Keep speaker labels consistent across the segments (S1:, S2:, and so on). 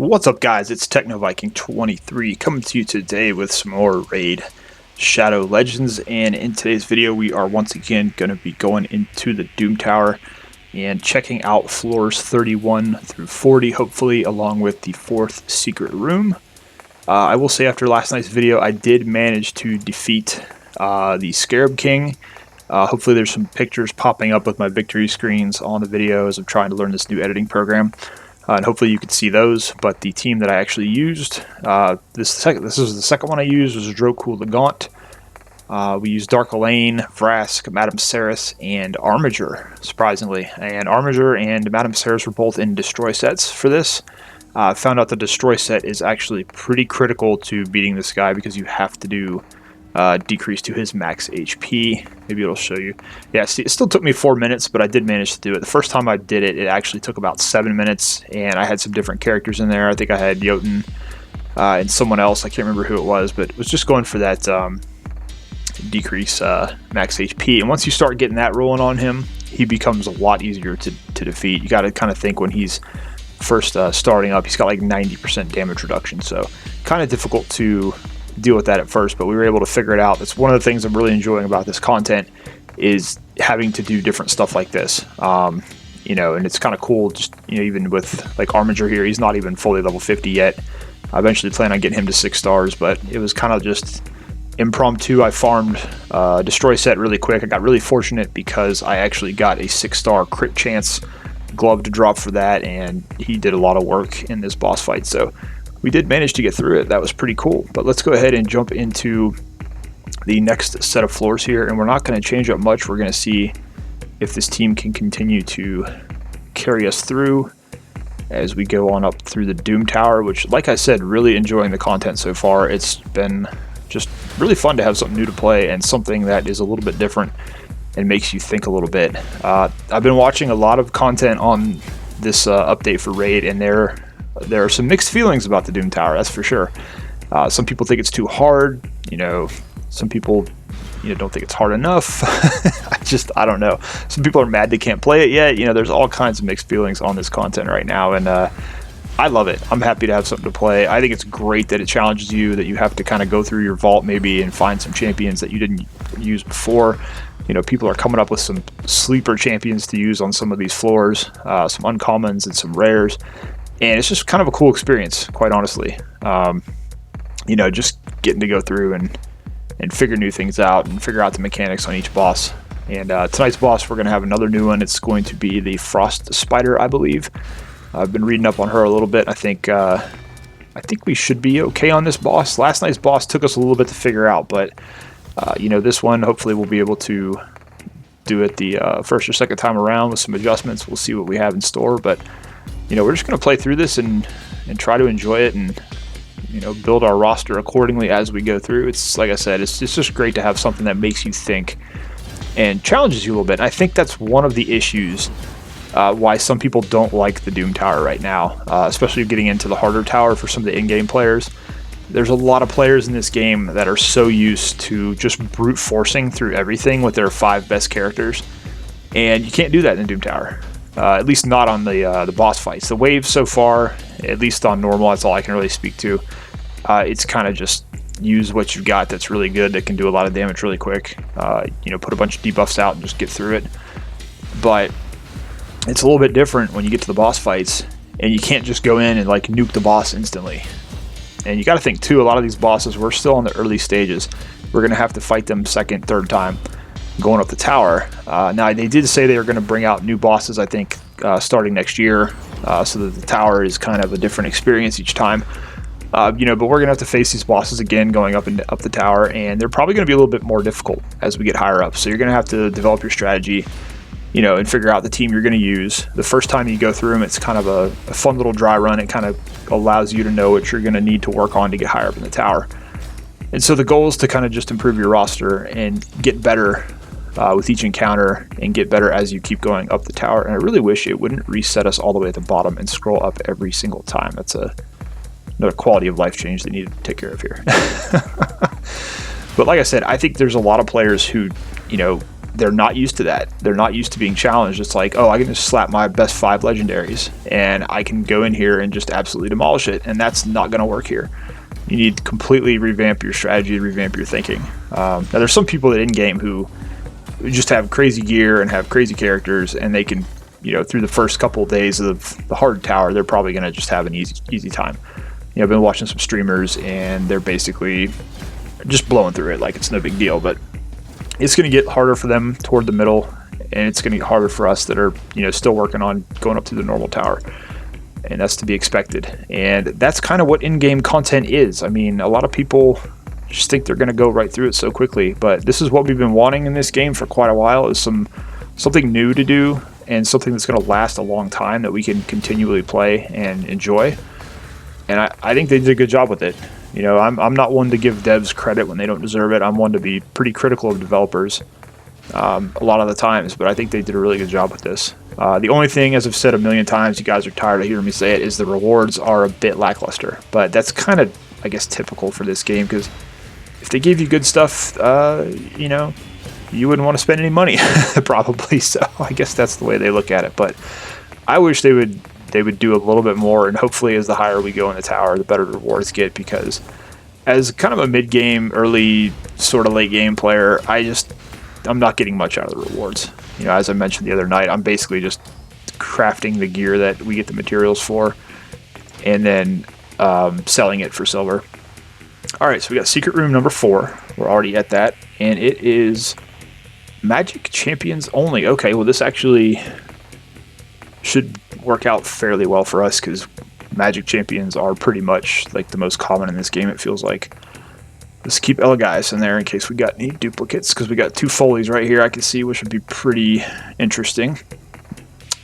S1: What's up, guys? It's TechnoViking23 coming to you today with some more Raid Shadow Legends, and in today's video we are once again going to be going into the Doom Tower and checking out floors 31 through 40, hopefully, along with the 4th secret room. I will say, after last night's video, I did manage to defeat the Scarab King. Hopefully there's some pictures popping up with my victory screens on the video as I'm trying to learn this new editing program. And hopefully you could see those. But the team that I actually used, this is the second one I used, was Drokul the Gaunt. We used Dark Elaine, Vrask, Madame Ceres, and Armiger, surprisingly. And Armiger and Madame Ceres were both in destroy sets for this. Found out the destroy set is actually pretty critical to beating this guy because you have to do decrease to his max HP. Maybe it'll show you. Yeah, see, it still took me 4 minutes, but I did manage to do it. The first time I did it, it actually took about 7 minutes, and I had some different characters in there. I think I had Jotun and someone else. I can't remember who it was, but it was just going for that decrease max HP. And once you start getting that rolling on him, he becomes a lot easier to defeat. You got to kind of think when he's first starting up, he's got like 90% damage reduction, so kind of difficult to deal with that at first, but we were able to figure it out. That's one of the things I'm really enjoying about this content, is having to do different stuff like this. You know, and it's kind of cool, just, you know, even with like Armiger here, he's not even fully level 50 yet. I eventually plan on getting him to 6 stars, but it was kind of just impromptu. I farmed destroy set really quick. I got really fortunate because I actually got a 6-star crit chance glove to drop for that, and he did a lot of work in this boss fight, so we did manage to get through it. That was pretty cool. But let's go ahead and jump into the next set of floors here, and we're not going to change up much. We're going to see if this team can continue to carry us through as we go on up through the Doom Tower, which, like I said, really enjoying the content so far. It's been just really fun to have something new to play and something that is a little bit different and makes you think a little bit. I've been watching a lot of content on this update for Raid, and there are some mixed feelings about the Doom Tower, that's for sure. Some people think it's too hard, you know, some people, you know, don't think it's hard enough. I don't know. Some people are mad they can't play it yet. You know, there's all kinds of mixed feelings on this content right now, and I love it. I'm happy to have something to play. I think it's great that it challenges you, that you have to kind of go through your vault maybe and find some champions that you didn't use before. You know, people are coming up with some sleeper champions to use on some of these floors, some uncommons and some rares. And it's just kind of a cool experience, quite honestly. You know, just getting to go through and figure new things out and figure out the mechanics on each boss. And tonight's boss, we're going to have another new one. It's going to be the Frost Spider, I believe. I've been reading up on her a little bit. I think we should be okay on this boss. Last night's boss took us a little bit to figure out, but you know, this one, hopefully we'll be able to do it the first or second time around with some adjustments. We'll see what we have in store, but you know, we're just going to play through this and try to enjoy it, and you know, build our roster accordingly as we go through. It's like I said, it's just great to have something that makes you think and challenges you a little bit. And I think that's one of the issues why some people don't like the Doom Tower right now, especially getting into the harder tower for some of the in-game players. There's a lot of players in this game that are so used to just brute forcing through everything with their 5 best characters, and you can't do that in the Doom Tower. At least not on the boss fights. The waves so far, at least on normal, that's all I can really speak to. It's kind of just use what you've got that's really good, that can do a lot of damage really quick. You know, put a bunch of debuffs out and just get through it. But it's a little bit different when you get to the boss fights, and you can't just go in and like nuke the boss instantly. And you got to think too, a lot of these bosses, we're still in the early stages. We're going to have to fight them second, third time going up the tower. Now, they did say they were going to bring out new bosses, I think, starting next year, so that the tower is kind of a different experience each time. You know, but we're going to have to face these bosses again going up the tower, and they're probably going to be a little bit more difficult as we get higher up. So you're going to have to develop your strategy, you know, and figure out the team you're going to use. The first time you go through them, it's kind of a fun little dry run. It kind of allows you to know what you're going to need to work on to get higher up in the tower. And so the goal is to kind of just improve your roster and get better with each encounter, and get better as you keep going up the tower. And I really wish it wouldn't reset us all the way at the bottom and scroll up every single time. That's another quality of life change they need to take care of here. But like I said, I think there's a lot of players who, you know, they're not used to that. They're not used to being challenged. It's like, oh, I can just slap my best 5 legendaries and I can go in here and just absolutely demolish it, and that's not going to work here. You need to completely revamp your strategy, revamp your thinking. Now, there's some people that in-game who just have crazy gear and have crazy characters, and they can, you know, through the first couple of days of the hard tower, they're probably going to just have an easy time. You know, I've been watching some streamers, and they're basically just blowing through it like it's no big deal, but it's going to get harder for them toward the middle, and it's going to get harder for us that are, you know, still working on going up to the normal tower, and that's to be expected. And that's kind of what in-game content is. I mean, a lot of people just think they're going to go right through it so quickly, but this is what we've been wanting in this game for quite a while, is something new to do and something that's going to last a long time that we can continually play and enjoy. And I think they did a good job with it. You know, I'm not one to give devs credit when they don't deserve it. I'm one to be pretty critical of developers a lot of the times, but I think they did a really good job with this. The only thing, as I've said a million times, you guys are tired of hearing me say it, is the rewards are a bit lackluster. But that's kind of, I guess, typical for this game, because if they gave you good stuff, you know, you wouldn't want to spend any money, probably. So I guess that's the way they look at it. But I wish they would do a little bit more, and hopefully as the higher we go in the tower, the better the rewards get, because as kind of a mid-game, early, sort of late-game player, I'm not getting much out of the rewards. You know, as I mentioned the other night, I'm basically just crafting the gear that we get the materials for, and then selling it for silver. Alright, so we got secret room number 4. We're already at that, and it is Magic Champions only. Okay, well this actually should work out fairly well for us, because Magic Champions are pretty much like the most common in this game, it feels like. Let's keep Elgato in there in case we got any duplicates, because we got 2 Foleys right here I can see, which would be pretty interesting.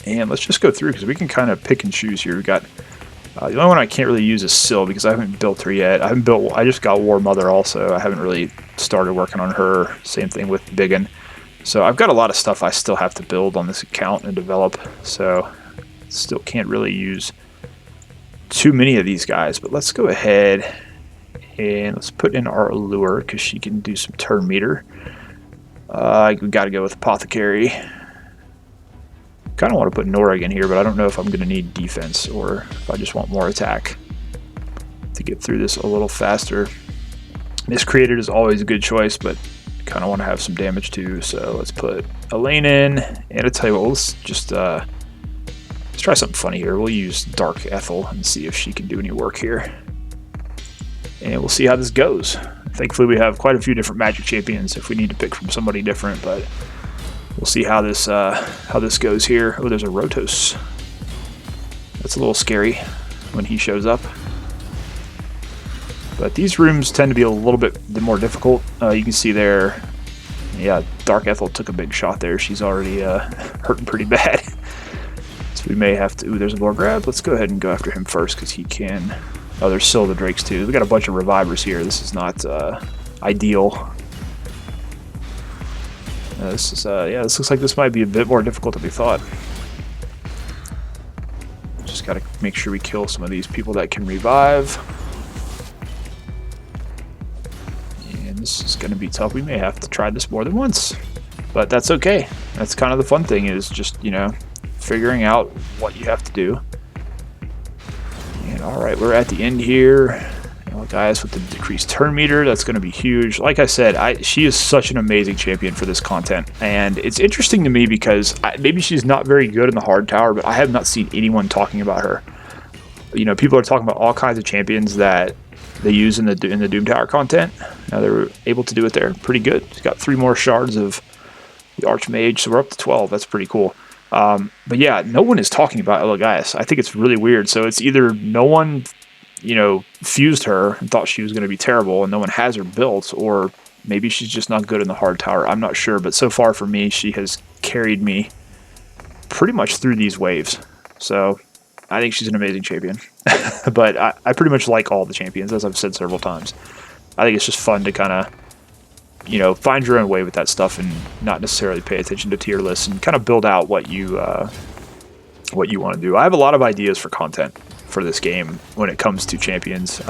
S1: And let's just go through, because we can kind of pick and choose here. We got the only one I can't really use is Syl, because I haven't built her yet. I just got War Mother also. I haven't really started working on her. Same thing with Biggin. So I've got a lot of stuff I still have to build on this account and develop. So still can't really use too many of these guys. But let's go ahead and let's put in our Allure, because she can do some turn meter. We got to go with Apothecary. Kind of want to put Noreg in here, but I don't know if I'm going to need defense or if I just want more attack to get through this a little faster. Miscreated is always a good choice, but kind of want to have some damage too. So let's put Elaine in, and I tell you what, let's just let's try something funny here. We'll use Dark Ethel and see if she can do any work here, and we'll see how this goes. Thankfully, we have quite a few different Magic Champions if we need to pick from somebody different, but we'll see how this goes here. Oh, there's a Rotos. That's a little scary when he shows up. But these rooms tend to be a little bit more difficult. You can see there, yeah, Dark Ethel took a big shot there. She's already hurting pretty bad. So we may have to... Ooh, there's a Lord Grab. Let's go ahead and go after him first, because he can... Oh, there's still the Drakes too. We got a bunch of Revivers here. This is not ideal. This is yeah, this looks like this might be a bit more difficult than we thought. Just gotta make sure we kill some of these people that can revive. And this is gonna be tough. We may have to try this more than once, but that's okay. That's kind of the fun thing, is just, you know, figuring out what you have to do. And alright, we're at the end here. Guys with the decreased turn meter, that's going to be huge. Like I said, she is such an amazing champion for this content, and it's interesting to me because maybe she's not very good in the hard tower, but I have not seen anyone talking about her. You know, people are talking about all kinds of champions that they use in the Doom Tower content. Now they were able to do it there, pretty good. She's got 3 more shards of the Archmage, so we're up to 12. That's pretty cool. But yeah, no one is talking about Elgato. I think it's really weird. So it's either no one, you know, fused her and thought she was going to be terrible and no one has her built, or maybe she's just not good in the hard tower. I'm not sure, but so far for me, she has carried me pretty much through these waves. So I think she's an amazing champion. But I pretty much like all the champions, as I've said several times. I think it's just fun to kind of, you know, find your own way with that stuff and not necessarily pay attention to tier lists and kind of build out what you want to do. I have a lot of ideas for content for this game when it comes to champions.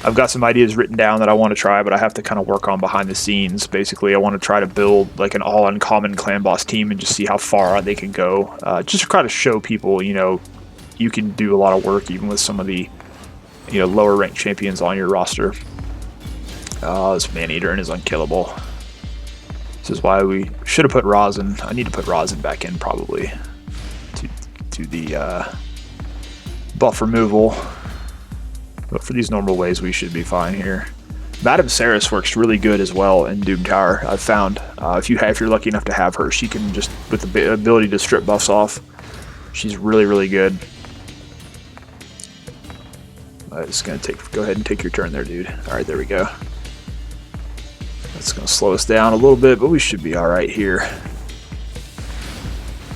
S1: I've got some ideas written down that I want to try, but I have to kind of work on behind the scenes. Basically, I want to try to build like an all-uncommon clan boss team and just see how far they can go. Just to try to show people, you know, you can do a lot of work even with some of the, you know, lower ranked champions on your roster. This man-eater is unkillable. This is why we should have put rosin. I need to put rosin back in probably to the buff removal. But for these normal ways, we should be fine here. Madame Saris works really good as well in Doom Tower, I've found. If you're lucky enough to have her, she can just, with the ability to strip buffs off, she's really, really good. It's going to go ahead and take your turn there, dude. Alright, there we go. That's going to slow us down a little bit, but we should be alright here.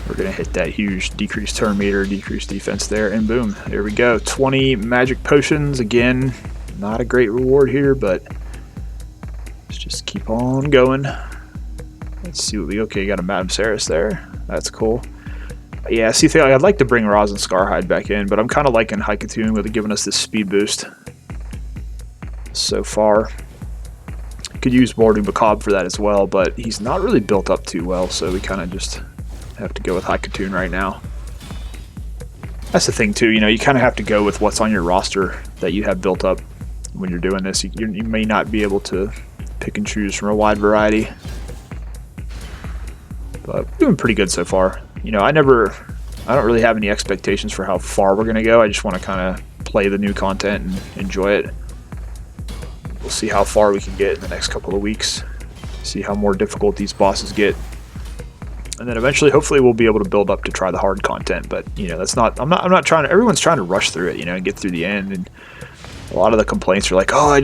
S1: We're going to hit that huge decreased turn meter, decreased defense there, and boom, there we go. 20 magic potions. Again, not a great reward here, but let's just keep on going. Let's see what we... Okay, got a Madame Saris there. That's cool. Yeah, see, I'd like to bring Rosin Scarhide back in, but I'm kind of liking Haikatoon with giving us this speed boost so far. Could use Mordu Macabre for that as well, but he's not really built up too well, so we kind of just have to go with Haikatoon right now. That's the thing too, you know, you kind of have to go with what's on your roster that you have built up when you're doing this. You may not be able to pick and choose from a wide variety, but we're doing pretty good so far. You know, I don't really have any expectations for how far we're going to go. I just want to kind of play the new content and enjoy it. We'll see how far we can get in the next couple of weeks, see how more difficult these bosses get. And then eventually, hopefully, we'll be able to build up to try the hard content. But you know, that's not. I'm not trying to. Everyone's trying to rush through it, you know, and get through the end. And a lot of the complaints are like, "Oh, I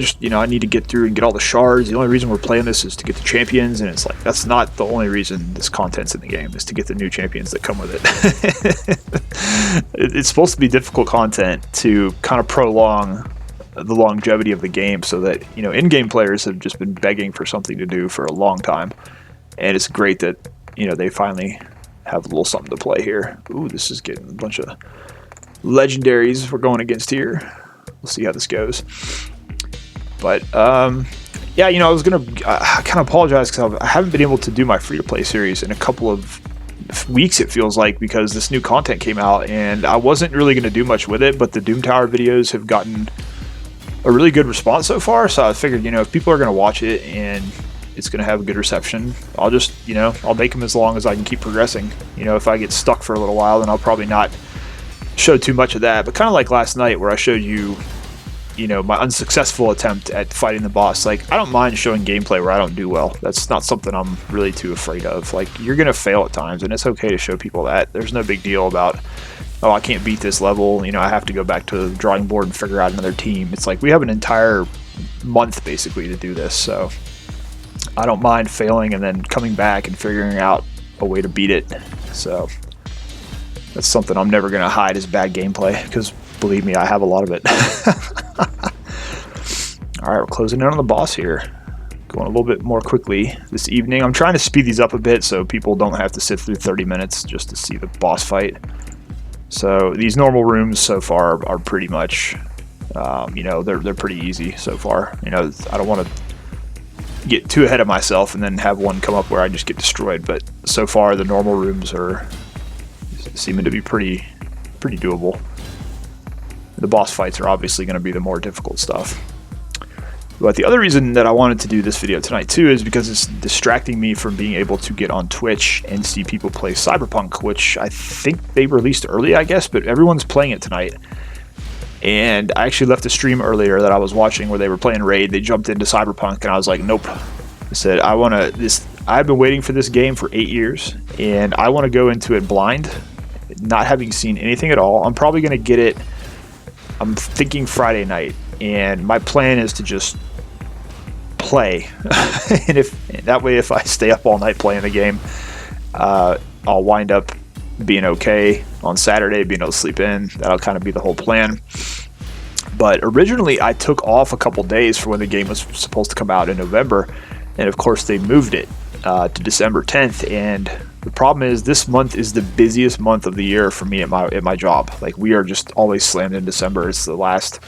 S1: need to get through and get all the shards. The only reason we're playing this is to get the champions." And it's like, that's not the only reason this content's in the game. Is to get the new champions that come with it. It's supposed to be difficult content to kind of prolong the longevity of the game, so that, you know, in-game players have just been begging for something to do for a long time, and it's great that, you know, they finally have a little something to play here. Ooh, this is getting a bunch of legendaries we're going against here. We'll see how this goes. But yeah, you know, I kind of apologize because I haven't been able to do my free-to-play series in a couple of weeks, it feels like, because this new content came out and I wasn't really going to do much with it, but the Doom Tower videos have gotten a really good response so far, so I figured, you know, if people are going to watch it and it's going to have a good reception, I'll just, you know, I'll make them as long as I can keep progressing. You know, if I get stuck for a little while, then I'll probably not show too much of that. But kind of like last night where I showed you, you know, my unsuccessful attempt at fighting the boss. Like, I don't mind showing gameplay where I don't do well. That's not something I'm really too afraid of. Like, you're going to fail at times, and it's okay to show people that. There's no big deal about, oh, I can't beat this level, you know, I have to go back to the drawing board and figure out another team. It's like we have an entire month basically to do this, so I don't mind failing and then coming back and figuring out a way to beat it. So that's something I'm never going to hide as bad gameplay, because believe me, I have a lot of it. Alright, we're closing in on the boss here. Going a little bit more quickly this evening. I'm trying to speed these up a bit so people don't have to sit through 30 minutes just to see the boss fight. So these normal rooms so far are pretty much, you know, they're pretty easy so far. You know, I don't want to get too ahead of myself and then have one come up where I just get destroyed. But so far, the normal rooms are seeming to be pretty doable. The boss fights are obviously going to be the more difficult stuff. But the other reason that I wanted to do this video tonight too is because it's distracting me from being able to get on Twitch and see people play Cyberpunk, which I think they released early, I guess, but everyone's playing it tonight. And I actually left a stream earlier that I was watching where they were playing Raid. They jumped into Cyberpunk and I was like, nope. I said, I've been waiting for this game for 8 years and I want to go into it blind, not having seen anything at all. I'm probably going to get it, I'm thinking Friday night, and my plan is to just play. And that way, if I stay up all night playing the game, I'll wind up being okay on Saturday, being able to sleep in. That'll kind of be the whole plan. But originally, I took off a couple days for when the game was supposed to come out in November, and of course, they moved it to December 10th. And the problem is, this month is the busiest month of the year for me at my job. Like, we are just always slammed in December. It's the last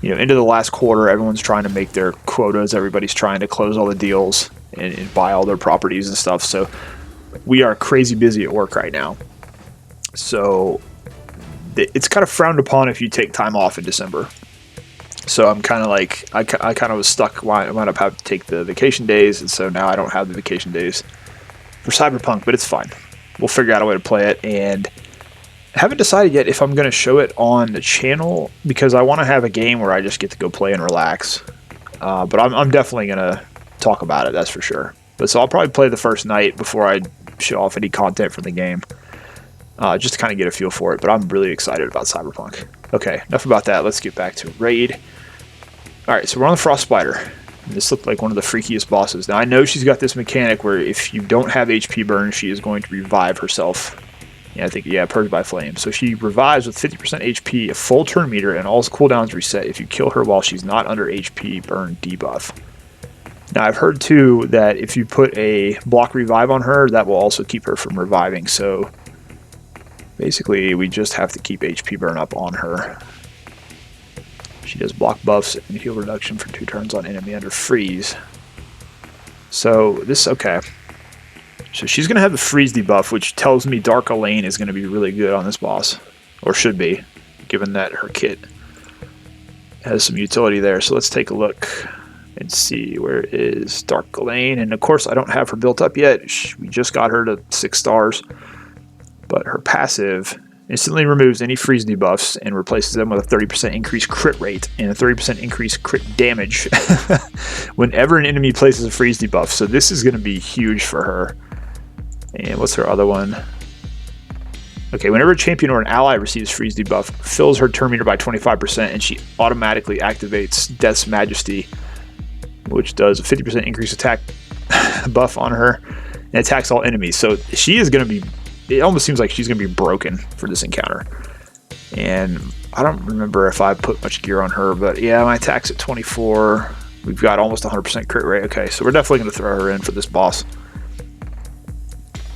S1: into the last quarter, everyone's trying to make their quotas. Everybody's trying to close all the deals and buy all their properties and stuff. So we are crazy busy at work right now. So it's kind of frowned upon if you take time off in December. So I'm kind of like, I kind of was stuck. I wound up having to take the vacation days, and so now I don't have the vacation days for Cyberpunk, but it's fine. We'll figure out a way to play it, and I haven't decided yet if I'm going to show it on the channel, because I want to have a game where I just get to go play and relax. But I'm definitely going to talk about it, that's for sure. But so I'll probably play the first night before I show off any content from the game, just to kind of get a feel for it. But I'm really excited about Cyberpunk. Okay, enough about that. Let's get back to Raid. Alright, so we're on the Frost Spider. This looked like one of the freakiest bosses. Now, I know she's got this mechanic where if you don't have HP burn, she is going to revive herself. Yeah, I think, yeah, Purged by Flame. So she revives with 50% HP, a full turn meter, and all cooldowns reset if you kill her while she's not under HP burn debuff. Now, I've heard, too, that if you put a block revive on her, that will also keep her from reviving. So, basically, we just have to keep HP burn up on her. She does block buffs and heal reduction for 2 turns on enemy under freeze. So, this, okay. So she's going to have the freeze debuff, which tells me Dark Elaine is going to be really good on this boss. Or should be, given that her kit has some utility there. So let's take a look and see where is Dark Elaine. And of course, I don't have her built up yet. We just got her to 6 stars. But her passive instantly removes any freeze debuffs and replaces them with a 30% increased crit rate and a 30% increased crit damage whenever an enemy places a freeze debuff. So this is going to be huge for her. And what's her other one? Okay, whenever a champion or an ally receives freeze debuff, fills her turn meter by 25%, and she automatically activates Death's Majesty, which does a 50% increased attack buff on her and attacks all enemies. So she is going to be, it almost seems like she's going to be broken for this encounter. And I don't remember if I put much gear on her, but yeah, my attack's at 24. We've got almost 100% crit rate. Okay, so we're definitely going to throw her in for this boss.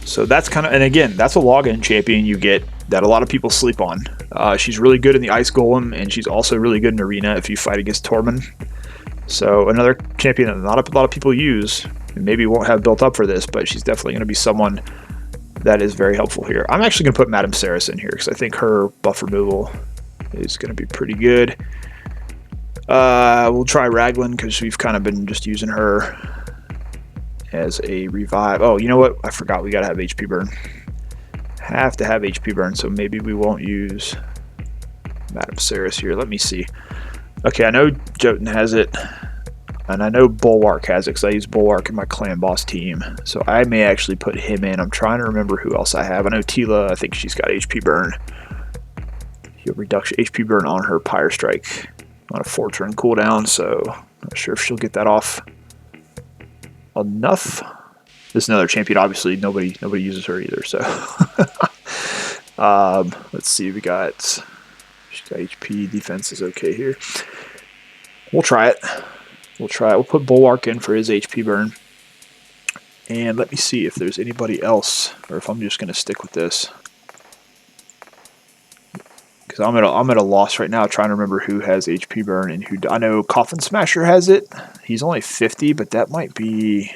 S1: So that's kind of, and again, that's a login champion you get that a lot of people sleep on. She's really good in the Ice Golem, and she's also really good in Arena if you fight against Tormund. So another champion that not a lot of people use, and maybe won't have built up for this, but she's definitely going to be someone that is very helpful here. I'm actually going to put Madame Saris in here because I think her buff removal is going to be pretty good. We'll try Raglan because we've kind of been just using her as a revive. Oh, you know what? I forgot we got to have HP burn. Have to have HP burn, so maybe we won't use Madame Saris here. Let me see. Okay, I know Jotun has it, and I know Bulwark has it because I use Bulwark in my clan boss team. So I may actually put him in. I'm trying to remember who else I have. I know Tila, I think she's got HP burn. Heal reduction, HP burn on her Pyre Strike on a 4-turn cooldown, so not sure if she'll get that off enough. This is another champion, obviously nobody uses her either, so let's see, she's got HP, defense is okay here. We'll try it. We'll put Bulwark in for his HP burn, and let me see if there's anybody else or if I'm just going to stick with this, because I'm at a loss right now trying to remember who has HP burn and who. I know Coffin Smasher has it. He's only 50, but that might be.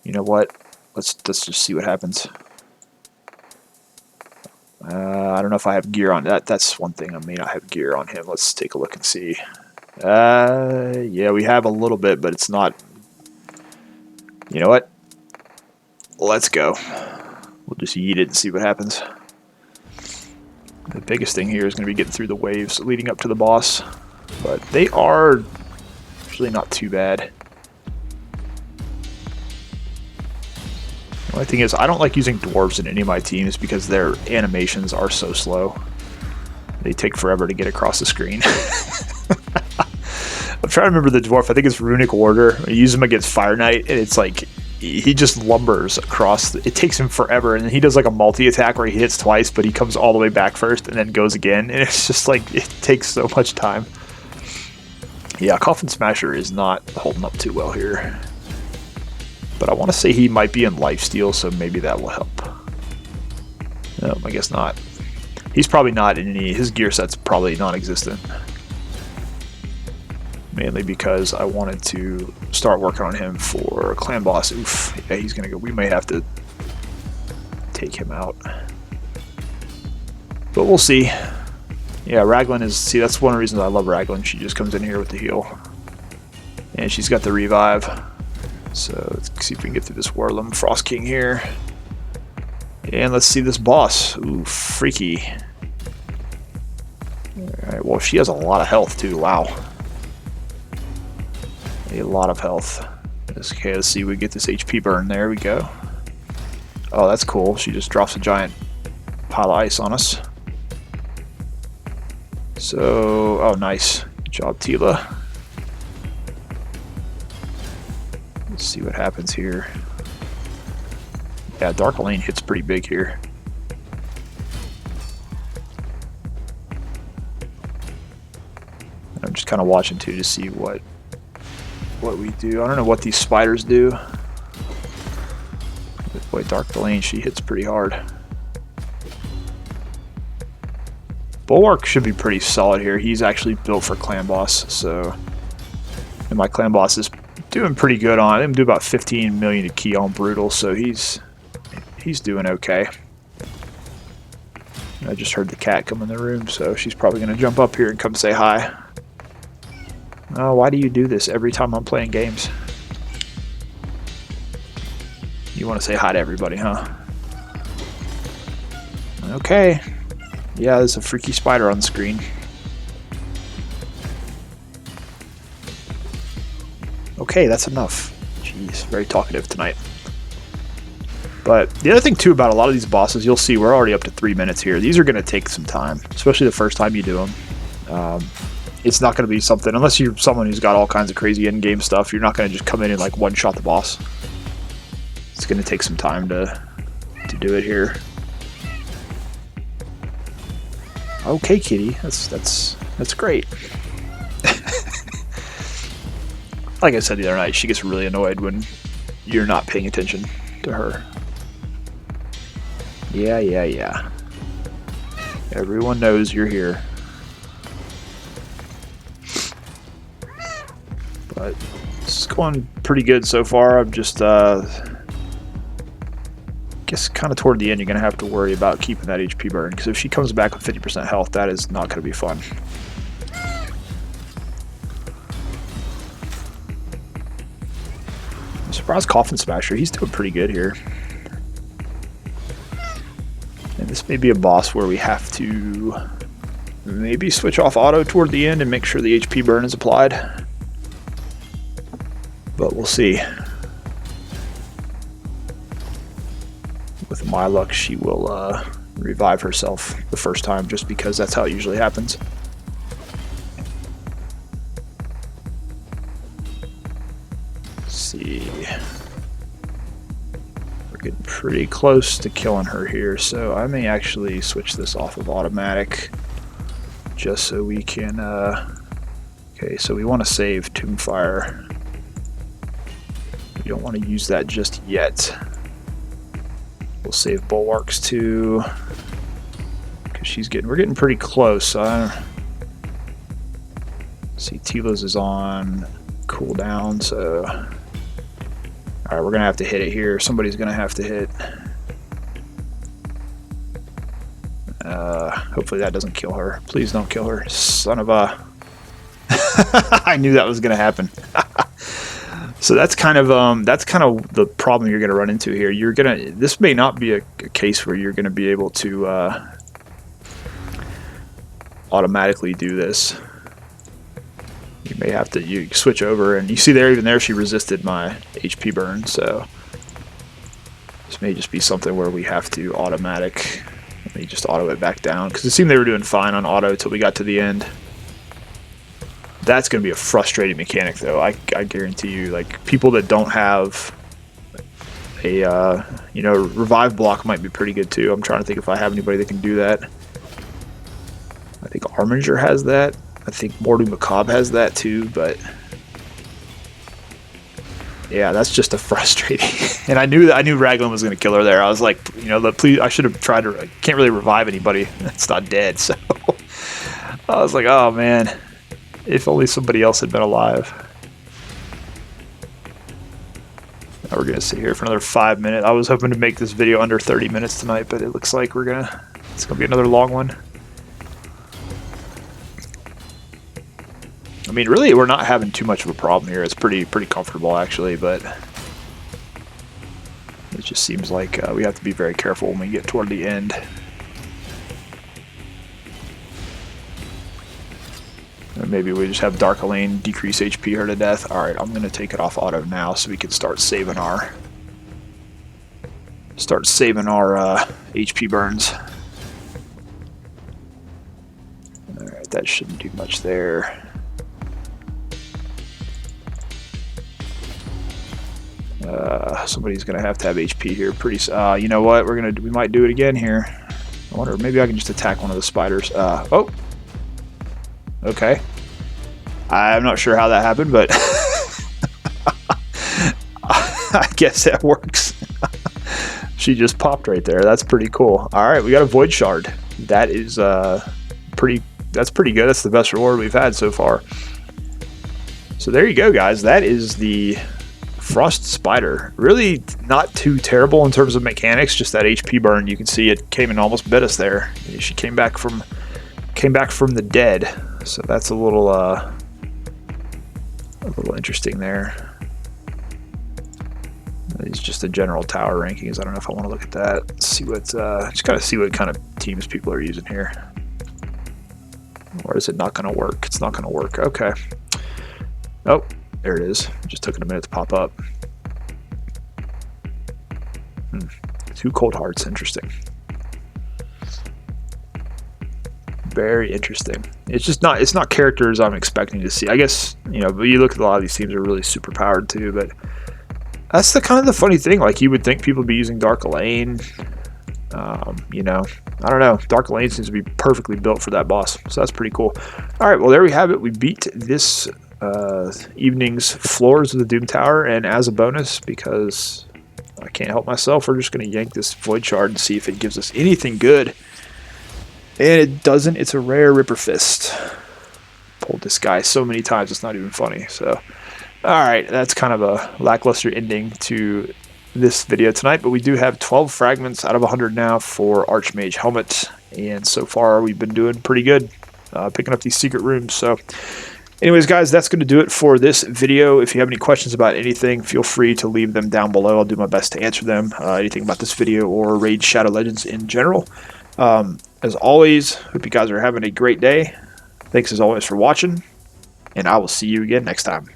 S1: You know what? Let's just see what happens. I don't know if I have gear on that. That's one thing. I may not have gear on him. Let's take a look and see. Yeah, we have a little bit, but it's not. You know what? Let's go. We'll just yeet it and see what happens. The biggest thing here is going to be getting through the waves leading up to the boss, but they are actually not too bad. The only thing is, I don't like using dwarves in any of my teams because their animations are so slow. They take forever to get across the screen. I'm trying to remember the dwarf. I think it's Runic Warder. I use him against Fire Knight, and it's like he just lumbers across. It takes him forever, and he does like a multi-attack where he hits twice, but he comes all the way back first and then goes again, and it's just like, it takes so much time. Yeah, Coffin Smasher is not holding up too well here. But I want to say he might be in lifesteal, so maybe that will help. No, I guess not. He's probably not in any, his gear set's probably non-existent. Mainly because I wanted to start working on him for clan boss. Oof, yeah, he's gonna go. We may have to take him out. But we'll see. Yeah, Raglan is, see, that's one of the reasons I love Raglan. She just comes in here with the heal. And she's got the revive. So let's see if we can get through this Warlum Frost King here. And let's see this boss. Ooh, freaky. Alright, well, she has a lot of health too. Wow. A lot of health. Okay, let's see if we get this HP burn. There we go. Oh, that's cool. She just drops a giant pile of ice on us. So, oh, nice. Good job, Tila. Let's see what happens here. Yeah, Dark Lane hits pretty big here. I'm just kind of watching too to see what we do. I don't know what these spiders do. But boy, Dark Lane, she hits pretty hard. Bulwark should be pretty solid here. He's actually built for clan boss, so, and my clan boss is doing pretty good on. I'm doing about 15 million to key on brutal, so he's doing okay. I just heard the cat come in the room, so she's probably gonna jump up here and come say hi. Oh, why do you do this every time I'm playing games? You want to say hi to everybody, huh? Okay. Yeah, there's a freaky spider on the screen. Okay, that's enough. Jeez, very talkative tonight. But the other thing too about a lot of these bosses, you'll see we're already up to 3 minutes here. These are going to take some time, especially the first time you do them. It's not going to be something, unless you're someone who's got all kinds of crazy in-game stuff, you're not going to just come in and like one-shot the boss. It's going to take some time to do it here. Okay, kitty, that's great. Like I said the other night, she gets really annoyed when you're not paying attention to her. Yeah. Everyone knows you're here. But it's going pretty good so far. I'm just, guess kind of toward the end, you're going to have to worry about keeping that HP burn, because if she comes back with 50% health, that is not going to be fun. I'm surprised Coffin Smasher, he's doing pretty good here. And this may be a boss where we have to maybe switch off auto toward the end and make sure the HP burn is applied. But we'll see. With my luck, she will revive herself the first time, just because that's how it usually happens. Let's see. We're getting pretty close to killing her here, so I may actually switch this off of automatic just so we can... okay, so we want to save Tombfire. We don't want to use that just yet. We'll save Bulwarks too, because we're getting pretty close. See, Tila's is on cooldown, so alright, we're gonna have to hit it here. Somebody's gonna have to hit. Hopefully that doesn't kill her. Please don't kill her, son of a. I knew that was gonna happen. So that's kind of the problem you're going to run into here. This may not be a case where you're going to be able to automatically do this. You may have to switch over, and you see there, even there, she resisted my HP burn. So this may just be something where we have to automatic. Let me just auto it back down, because it seemed they were doing fine on auto until we got to the end. That's going to be a frustrating mechanic, though. I guarantee you, like, people that don't have a, revive block might be pretty good, too. I'm trying to think if I have anybody that can do that. I think Arminger has that. I think Morty Macabre has that, too, but Yeah, that's just a frustrating. And I knew Raglan was going to kill her there. I was like, you know, please, I should have tried to. I can't really revive anybody that's not dead. So I was like, oh man, if only somebody else had been alive. Now we're gonna sit here for another 5 minutes. I was hoping to make this video under 30 minutes tonight, but it looks like it's gonna be another long one. I mean, really, we're not having too much of a problem here. It's pretty comfortable, actually, but it just seems like we have to be very careful when we get toward the end. Or maybe we just have Dark Elaine decrease HP her to death. Alright, I'm going to take it off auto now so we can start saving our HP burns. Alright, that shouldn't do much there. Somebody's gonna have to have HP here pretty. You know what? We might do it again here. I wonder. Maybe I can just attack one of the spiders. Oh. Okay. I'm not sure how that happened, but I guess that works. She just popped right there. That's pretty cool. All right, we got a void shard. That is pretty. That's pretty good. That's the best reward we've had so far. So there you go, guys. That is the Frost Spider. Really not too terrible in terms of mechanics, just that HP burn. You can see it came and almost bit us there. She came back from the dead. So that's a little interesting there. It's just the general tower rankings. I don't know if I want to look at that. Let's see what just gotta see what kind of teams people are using here. Or is it not gonna work? It's not gonna work. Okay. Oh. There it is. It just took it a minute to pop up. 2 cold hearts. Interesting. Very interesting. It's not characters I'm expecting to see. I guess, you know, but you look at a lot of these teams are really super powered too, but that's the kind of the funny thing. Like, you would think people would be using Dark Elaine. You know, I don't know. Dark Elaine seems to be perfectly built for that boss. So that's pretty cool. All right, well, there we have it. We beat this evening's floors of the Doom Tower, and as a bonus, because I can't help myself, we're just going to yank this void shard and see if it gives us anything good. And it doesn't. It's a rare Ripper Fist. Pulled this guy so many times it's not even funny. So alright, that's kind of a lackluster ending to this video tonight, but we do have 12 fragments out of 100 now for Archmage Helmet, and so far we've been doing pretty good picking up these secret rooms. So anyways, guys, that's going to do it for this video. If you have any questions about anything, feel free to leave them down below. I'll do my best to answer them. Anything about this video or Raid Shadow Legends in general. As always, hope you guys are having a great day. Thanks as always for watching, and I will see you again next time.